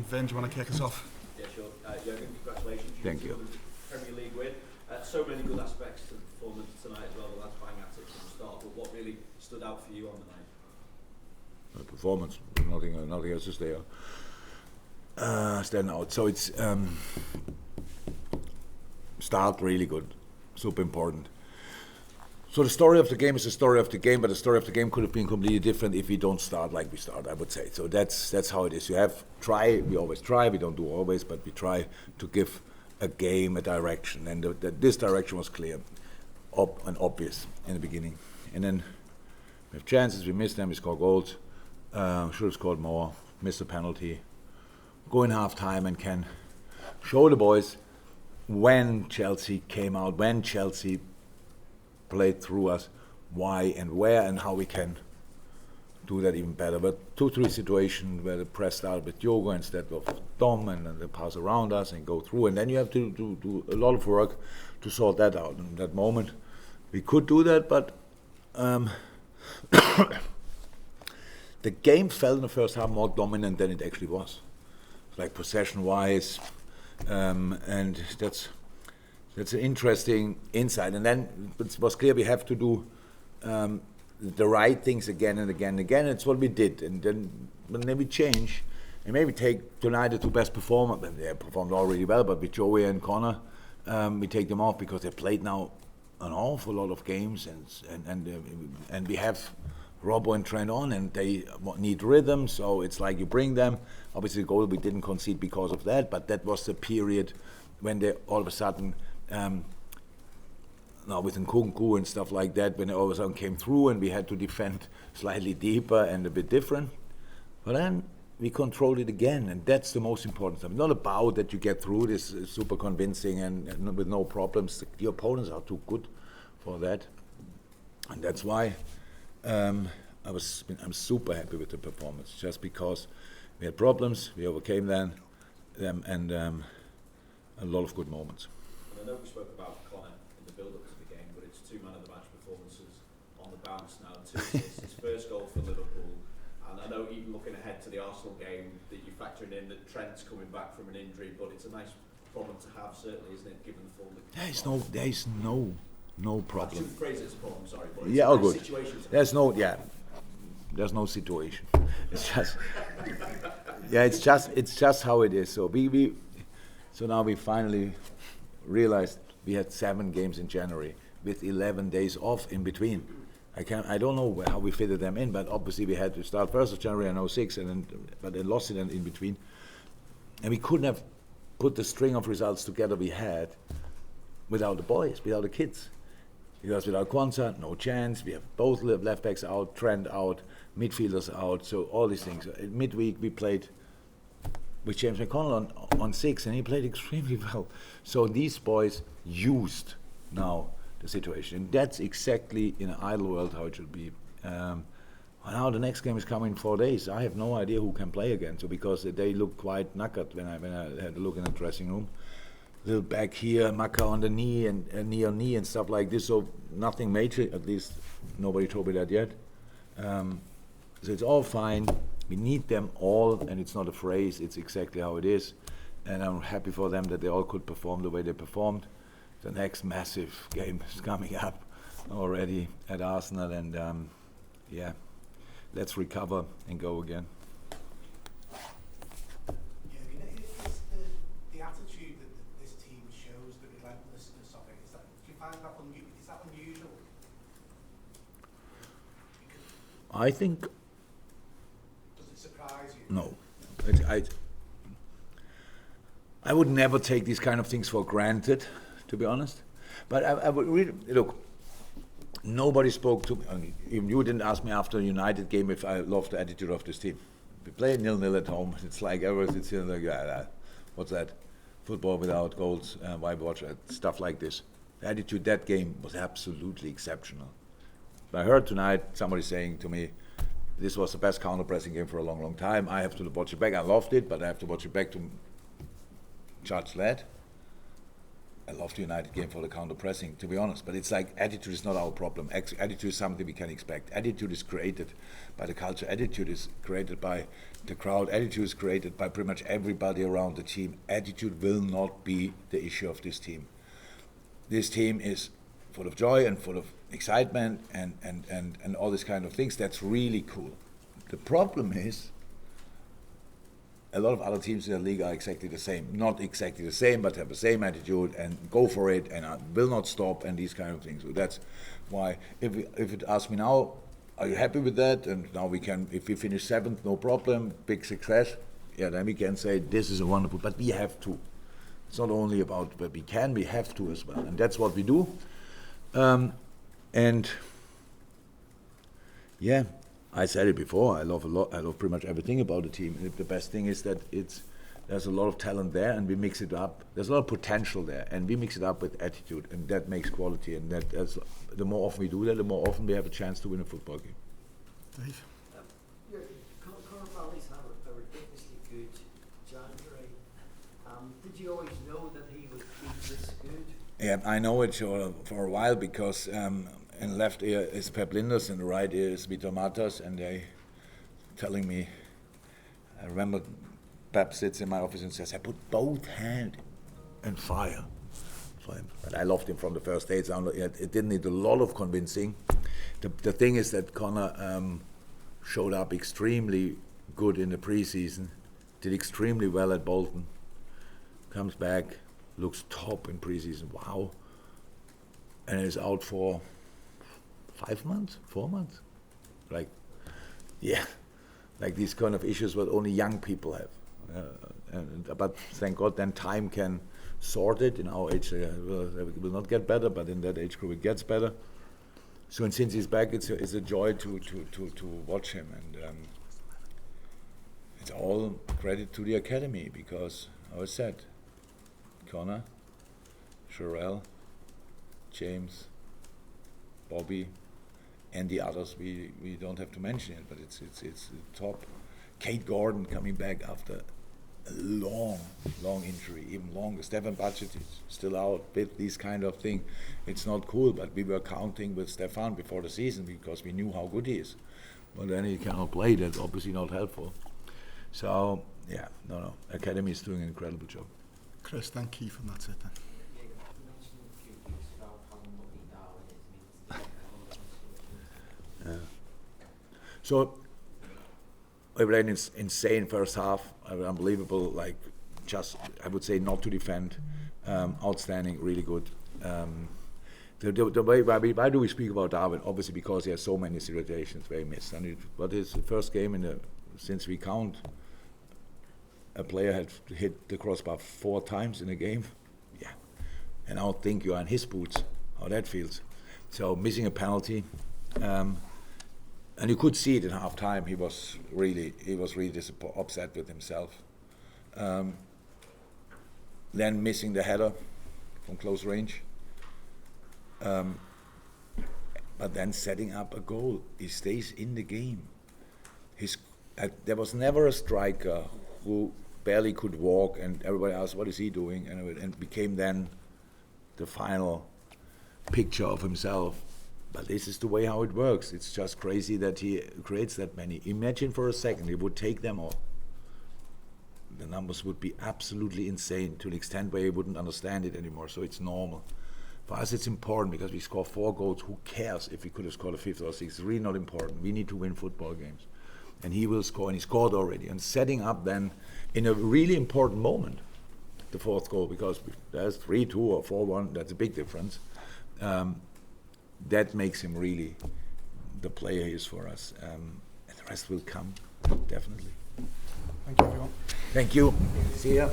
Vin, do you want to kick us off? Yeah, sure. Jürgen, congratulations. Thank you. Premier League win. So many good aspects to the performance tonight as well. The lads bang at it from the start. But what really stood out for you on the night? Performance. Nothing else is there. Stand out. So it's start really good. Super important. So the story of the game is the story of the game, but the story of the game could have been completely different if we don't start like we start, I would say. So that's how it is. We always try, we don't do always, but we try to give a game a direction. And this direction was clear and obvious in the beginning. And then we have chances, we miss them, we score goals. Should have scored more, missed a penalty. Go in half-time and can show the boys when Chelsea came out, when Chelsea played through us, why and where and how we can do that even better. But 2-3 situations where the press started with Diogo instead of Dom, and then they pass around us and go through, and then you have to do a lot of work to sort that out. In that moment, we could do that, but the game felt in the first half more dominant than it actually was, like possession-wise, and that's an interesting insight. And then it was clear we have to do the right things again and again and again. It's what we did. And then we change and maybe take tonight the two best performers. They performed already well, but with Joey and Connor, we take them off because they played now an awful lot of games, and we have Robbo and Trent on, and they need rhythm. So it's like you bring them. Obviously, the goal we didn't concede because of that, but that was the period when they all of a sudden. Now with Nkunku and stuff like that, when they all of a sudden came through and we had to defend slightly deeper and a bit different. But then we controlled it again, and that's the most important thing. It's not about that you get through this super convincing and with no problems. The opponents are too good for that. And that's why I'm super happy with the performance, just because we had problems, we overcame them, and a lot of good moments. I know we spoke about Connor in the build-up to the game, but it's 2 man-of-the-match performances on the bounce now. 2 assists, his first goal for Liverpool, and I know even looking ahead to the Arsenal game that you're factoring in that Trent's coming back from an injury, but it's a nice problem to have, certainly, isn't it, given the form that There is no problem. I shouldn't phrase it as a problem, sorry, but it's yeah, a nice good. Situation. There's no situation. It's just it's just how it is. So so now we finally realized we had 7 games in January with 11 days off in between. I don't know how we fitted them in, but obviously we had to start 1st of January in 06, but then lost it in between. And we couldn't have put the string of results together we had without the boys, without the kids. Because without Kwanzaa, no chance. We have both left backs out, Trent out, midfielders out, so all these things. Midweek we played with James McConnell on 6, and he played extremely well. So these boys used now the situation. And that's exactly in an ideal world how it should be. Now the next game is coming in 4 days. I have no idea who can play again. So because they look quite knackered when I had a look in the dressing room. Little back here, Maka on the knee and knee on knee and stuff like this. So nothing major. At least nobody told me that yet. So it's all fine. We need them all, and it's not a phrase, it's exactly how it is. And I'm happy for them that they all could perform the way they performed. The next massive game is coming up already at Arsenal, and let's recover and go again. The attitude that this team shows, the relentlessness of it, do you find that is that unusual? I think. No, I would never take these kind of things for granted, to be honest. But I would really look. Nobody spoke to me. Even you didn't ask me after a United game if I loved the attitude of this team. We play 0-0 at home. It's like everyone sits here and like, what's that? Football without goals. Why watch it? Stuff like this. The attitude that game was absolutely exceptional. I heard tonight somebody saying to me, this was the best counter-pressing game for a long, long time. I have to watch it back. I loved it, but I have to watch it back to judge that. I love the United game for the counter pressing, to be honest. But it's like attitude is not our problem. Attitude is something we can expect. Attitude is created by the culture. Attitude is created by the crowd. Attitude is created by pretty much everybody around the team. Attitude will not be the issue of this team. This team is full of joy and full of excitement and all these kind of things. That's really cool. The problem is a lot of other teams in the league are exactly the same. Not exactly the same, but have the same attitude and go for it and will not stop and these kind of things. So that's why if it asks me now, are you happy with that? And now we can, if we finish 7th, no problem, big success. Yeah, then we can say this is a wonderful, but we have to. It's not only about what we can, we have to as well. And that's what we do. And yeah, I said it before, I love pretty much everything about the team. And the best thing is that there's a lot of talent there and we mix it up. There's a lot of potential there and we mix it up with attitude and that makes quality. And the more often we do that, the more often we have a chance to win a football game. Dave? Conor Valley's had a ridiculously good January. Did you always know that he would be this good? Yeah, I know it for a while because in the left ear is Pep Linders and the right ear is Vitor Matas, and they telling me, I remember Pep sits in my office and says, I put both hands in fire for him. But I loved him from the first day. It didn't need a lot of convincing. The thing is that Conor showed up extremely good in the preseason, did extremely well at Bolton, comes back, looks top in preseason, wow, and is out for 5 months, 4 months. Like, yeah, like these kind of issues what only young people have. But thank God then time can sort it. In our age it will not get better, but in that age group it gets better. So and since he's back, it's a joy to watch him, and it's all credit to the academy because, as I said, Conor, Sherelle, James, Bobby, and the others we don't have to mention it, but it's top. Kate Gordon coming back after a long injury, even longer. Stefan Budget is still out with these kind of thing. It's not cool, but we were counting with Stefan before the season because we knew how good he is. But then he cannot play. That's obviously not helpful. So yeah, no. Academy is doing an incredible job. Chris, thank Keith, and that's it then. You mentioned a few weeks about how lucky Darwin is. So we played an insane first half, unbelievable, like just, I would say, not to defend, outstanding, really good. The way, why do we speak about Darwin? Obviously because he has so many situations where he missed. And but his first game since we count, a player had hit the crossbar 4 times in a game. Yeah, and now think you are in his boots, how that feels. So missing a penalty, and you could see it in half time. He was really upset with himself. Then missing the header from close range. But then setting up a goal. He stays in the game. There was never a striker who barely could walk, and everybody asked, what is he doing? And became then the final picture of himself. But this is the way how it works. It's just crazy that he creates that many. Imagine for a second he would take them all. The numbers would be absolutely insane to an extent where he wouldn't understand it anymore. So it's normal. For us it's important because we score 4 goals. Who cares if we could have scored a 5th or 6th? It's really not important. We need to win football games. And he will score, and he scored already. And setting up then in a really important moment, the 4th goal, because there's 3-2 or 4-1, that's a big difference. That makes him really the player he is for us. And the rest will come, definitely. Thank you, everyone. Thank you. See ya.